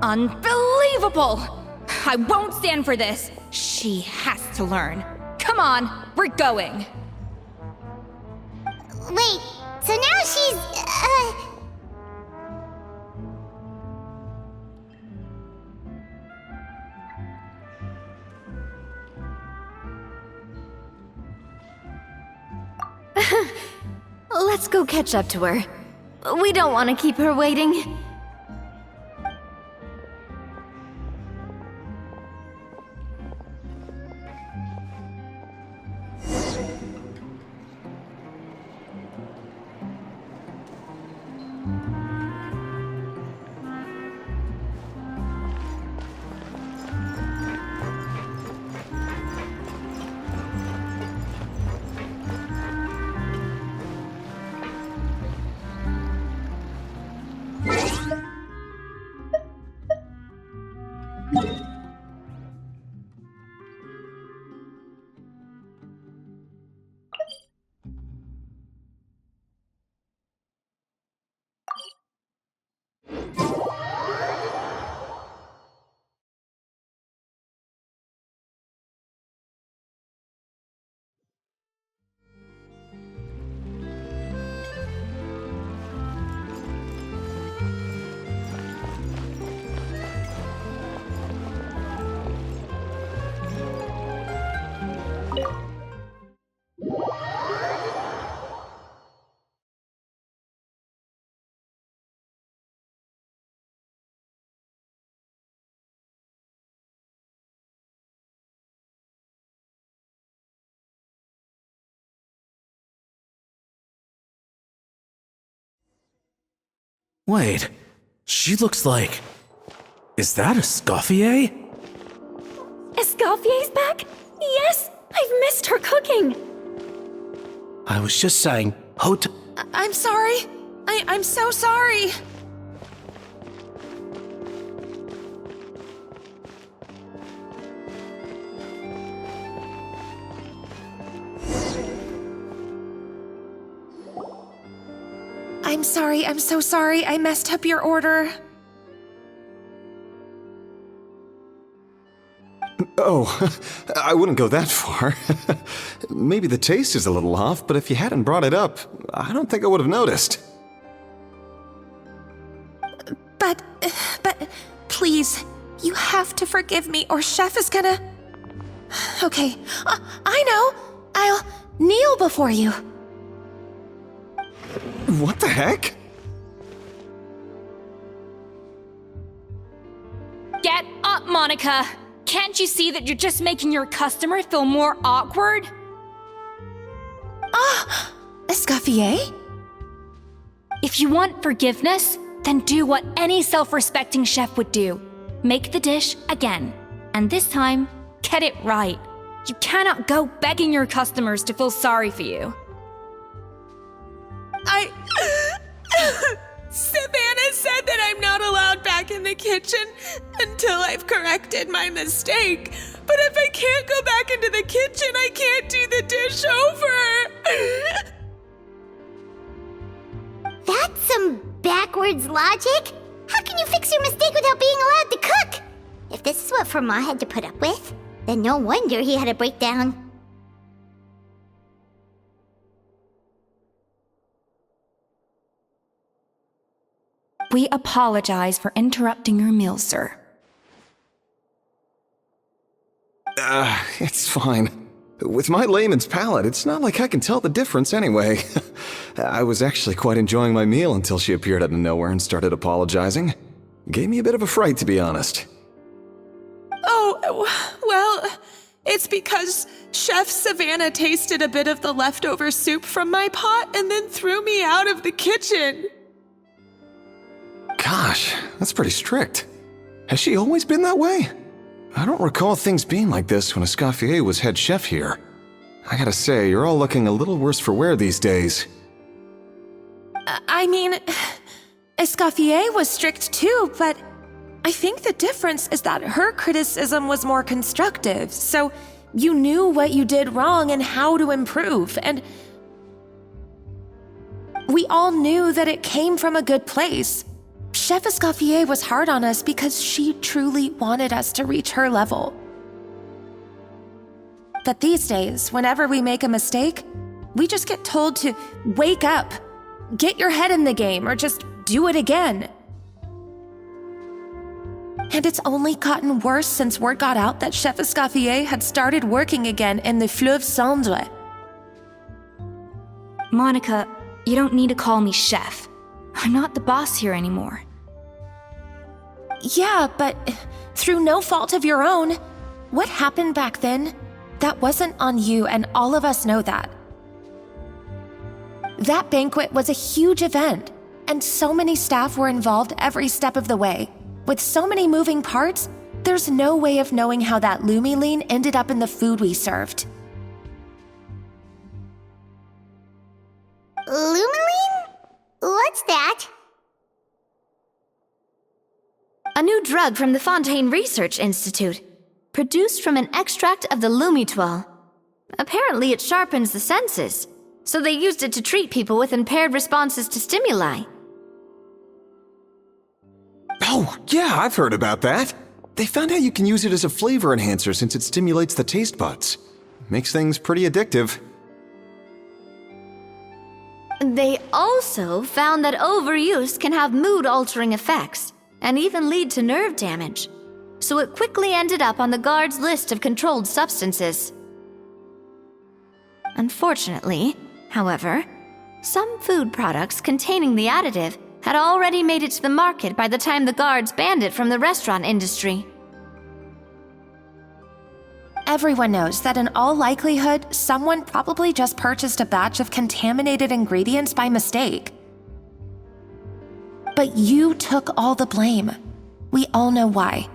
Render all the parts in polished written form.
Unbelievable! I won't stand for this. She has to learn. Come on, we're going. Wait, so now she's, Let's go catch up to her. We don't want to keep her waiting. Wait, she looks like... Is that Escoffier? Escoffier's back? Yes! I've missed her cooking! I was just saying, I'm sorry. I'm so sorry. I'm sorry, I'm so sorry. I messed up your order. Oh, I wouldn't go that far. Maybe the taste is a little off, but if you hadn't brought it up, I don't think I would have noticed. But, please, you have to forgive me or Chef is gonna... Okay, I know. I'll kneel before you. What the heck? Get up, Monica! Can't you see that you're just making your customer feel more awkward? Ah, Escoffier? If you want forgiveness, then do what any self-respecting chef would do. Make the dish again. And this time, get it right. You cannot go begging your customers to feel sorry for you. Savannah said that I'm not allowed back in the kitchen until I've corrected my mistake. But if I can't go back into the kitchen, I can't do the dish over. That's some backwards logic. How can you fix your mistake without being allowed to cook? If this is what Fermat had to put up with, then no wonder he had a breakdown. We apologize for interrupting your meal, sir. It's fine. With my layman's palate, it's not like I can tell the difference anyway. I was actually quite enjoying my meal until she appeared out of nowhere and started apologizing. Gave me a bit of a fright, to be honest. Oh, well, it's because Chef Savannah tasted a bit of the leftover soup from my pot and then threw me out of the kitchen. Gosh, that's pretty strict. Has she always been that way? I don't recall things being like this when Escoffier was head chef here. I gotta say, you're all looking a little worse for wear these days. I mean, Escoffier was strict too, but I think the difference is that her criticism was more constructive, so you knew what you did wrong and how to improve, and we all knew that it came from a good place. Chef Escoffier was hard on us because she truly wanted us to reach her level. But these days, whenever we make a mistake, we just get told to wake up, get your head in the game, or just do it again. And it's only gotten worse since word got out that Chef Escoffier had started working again in the Fleuve Cendre. Monica, you don't need to call me chef. I'm not the boss here anymore. Yeah, but through no fault of your own, what happened back then, that wasn't on you, and all of us know that. That banquet was a huge event, and so many staff were involved every step of the way. With so many moving parts, there's no way of knowing how that Lumiline ended up in the food we served. Lumiline? What's that? A new drug from the Fontaine Research Institute, produced from an extract of the Lumitoile. Apparently it sharpens the senses, so they used it to treat people with impaired responses to stimuli. Oh, yeah, I've heard about that. They found out you can use it as a flavor enhancer since it stimulates the taste buds. Makes things pretty addictive. They also found that overuse can have mood-altering effects, and even lead to nerve damage. So it quickly ended up on the guard's list of controlled substances. Unfortunately, however, some food products containing the additive had already made it to the market by the time the guards banned it from the restaurant industry. Everyone knows that in all likelihood, someone probably just purchased a batch of contaminated ingredients by mistake. But you took all the blame. We all know why.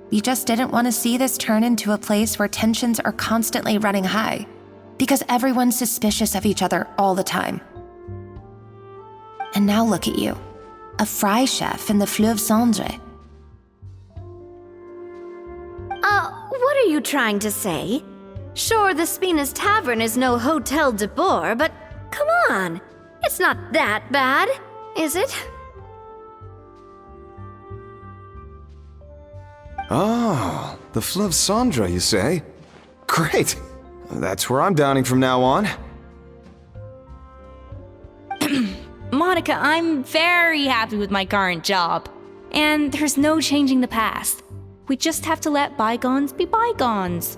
You just didn't want to see this turn into a place where tensions are constantly running high, because everyone's suspicious of each other all the time. And now look at you, a fry chef in the Fleuve Cendre. What are you trying to say? Sure, the Spina's Tavern is no Hotel de Boer, but come on, it's not that bad, is it? Oh, the Fleuve Cendre, you say? Great! That's where I'm dining from now on. Monica, I'm very happy with my current job. And there's no changing the past. We just have to let bygones be bygones.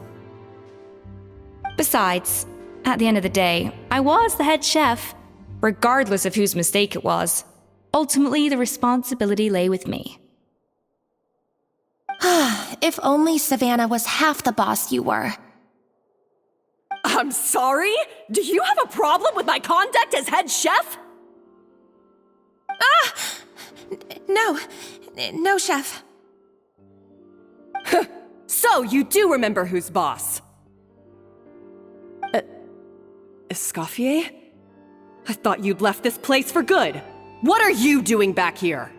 Besides, at the end of the day, I was the head chef, regardless of whose mistake it was. Ultimately, the responsibility lay with me. If only Savannah was half the boss you were. I'm sorry? Do you have a problem with my conduct as head chef? No, chef. So, you do remember who's boss? Escoffier? I thought you'd left this place for good. What are you doing back here?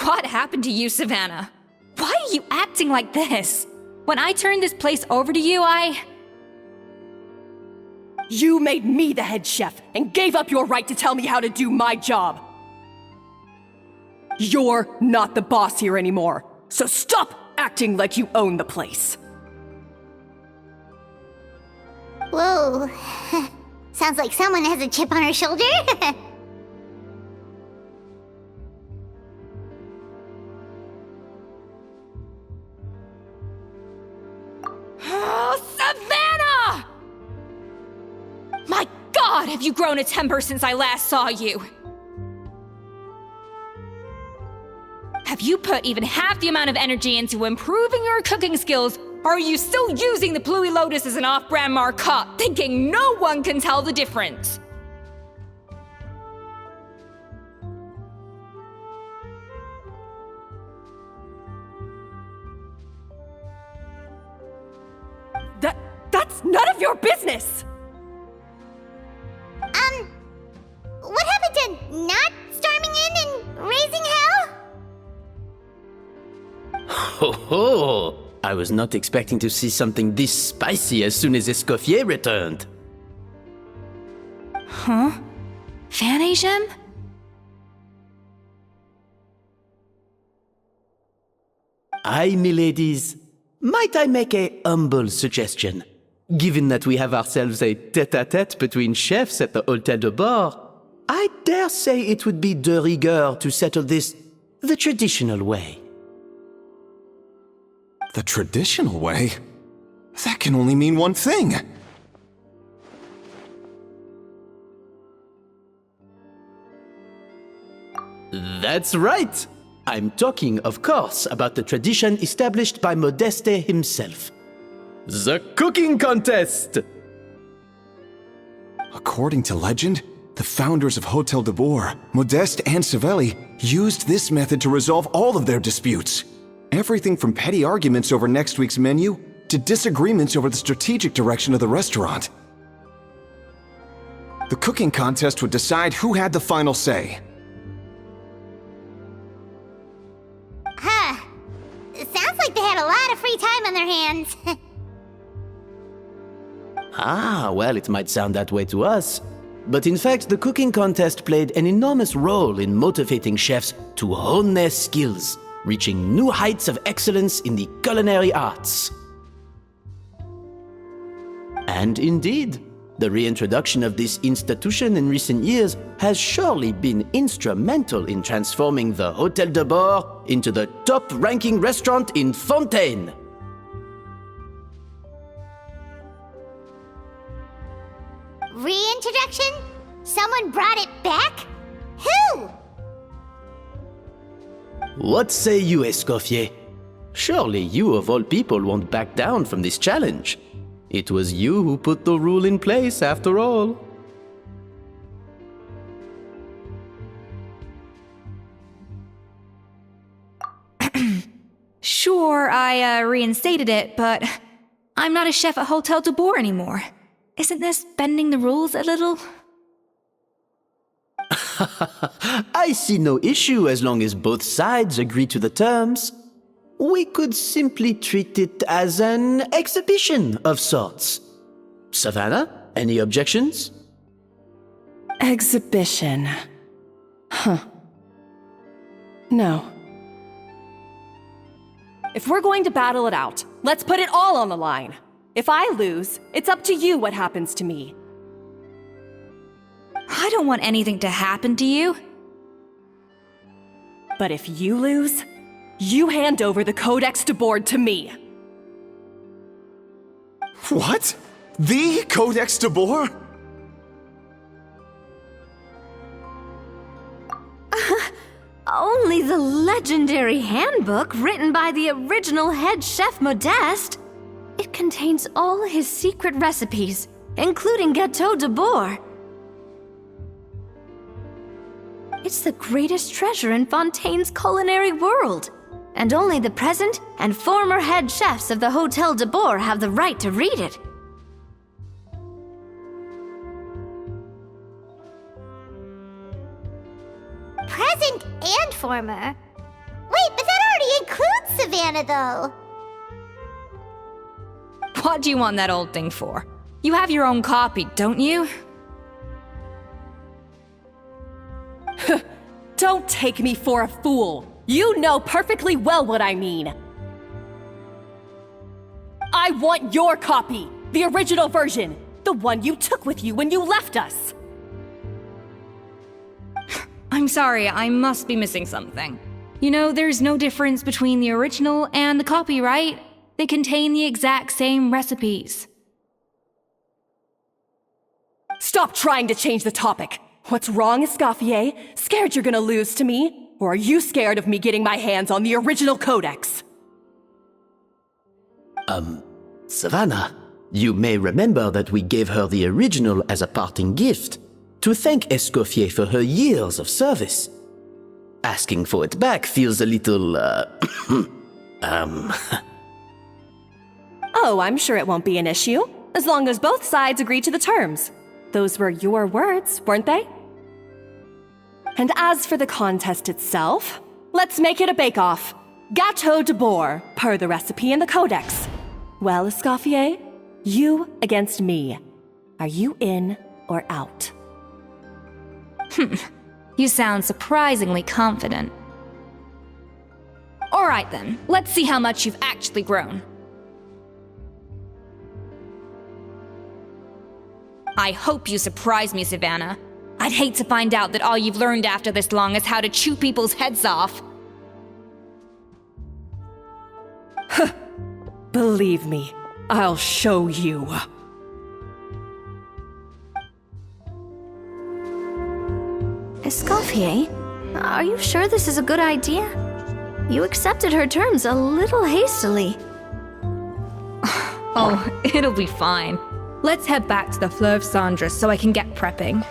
What happened to you, Savannah? Why are you acting like this? When I turned this place over to you, You made me the head chef and gave up your right to tell me how to do my job. You're not the boss here anymore, so stop acting like you own the place. Whoa. Sounds like someone has a chip on her shoulder. Oh, Savannah! My God, have you grown a temper since I last saw you? Have you put even half the amount of energy into improving your cooking skills, or are you still using the Pluie Lotus as an off-brand marcotte, thinking no one can tell the difference? That's none of your business! What happened to not storming in and raising hell? Ho ho! I was not expecting to see something this spicy as soon as Escoffier returned. Huh? Fan Agem? Aye, miladies. Might I make a humble suggestion? Given that we have ourselves a tête-à-tête between chefs at the Hôtel de Bord, I dare say it would be de rigueur to settle this the traditional way. The traditional way? That can only mean one thing. That's right! I'm talking, of course, about the tradition established by Modeste himself. The cooking contest! According to legend, the founders of Hôtel de Bord, Modeste and Savelli, used this method to resolve all of their disputes. Everything from petty arguments over next week's menu to disagreements over the strategic direction of the restaurant. The cooking contest would decide who had the final say. Huh. It sounds like they had a lot of free time on their hands. Ah, well, it might sound that way to us. But in fact, the cooking contest played an enormous role in motivating chefs to hone their skills, reaching new heights of excellence in the culinary arts. And indeed, the reintroduction of this institution in recent years has surely been instrumental in transforming the Hôtel de Bord into the top-ranking restaurant in Fontaine. Reintroduction? Someone brought it back? Who? What say you, Escoffier? Surely you of all people won't back down from this challenge. It was you who put the rule in place, after all. Sure, I reinstated it, but I'm not a chef at Hôtel de Bord anymore. Isn't this bending the rules a little? I see no issue as long as both sides agree to the terms. We could simply treat it as an exhibition of sorts. Savannah, any objections? Exhibition. Huh. No. If we're going to battle it out, let's put it all on the line. If I lose, it's up to you what happens to me. I don't want anything to happen to you. But if you lose, you hand over the Codex de Bord to me. What? The Codex de Bord? Only the legendary handbook written by the original head chef Modeste. It contains all his secret recipes, including Gâteau de Bord. It's the greatest treasure in Fontaine's culinary world, and only the present and former head chefs of the Hôtel de Bord have the right to read it. Present and former? Wait, but that already includes Savannah, though. What do you want that old thing for? You have your own copy, don't you? Don't take me for a fool. You know perfectly well what I mean. I want your copy, the original version, the one you took with you when you left us. I'm sorry, I must be missing something. You know, there's no difference between the original and the copy, right? They contain the exact same recipes. Stop trying to change the topic. What's wrong, Escoffier? Scared you're gonna lose to me? Or are you scared of me getting my hands on the original codex? Savannah, you may remember that we gave her the original as a parting gift to thank Escoffier for her years of service. Asking for it back feels a little, Oh, I'm sure it won't be an issue, as long as both sides agree to the terms. Those were your words, weren't they? And as for the contest itself, let's make it a bake-off. Gâteau de Bord, per the recipe in the codex. Well, Escoffier, you against me. Are you in or out? You sound surprisingly confident. All Alright then, let's see how much you've actually grown. I hope you surprise me, Savannah. I'd hate to find out that all you've learned after this long is how to chew people's heads off. Believe me, I'll show you. Escoffier, are you sure this is a good idea? You accepted her terms a little hastily. Oh, it'll be fine. Let's head back to the Fleuve Cendres so I can get prepping.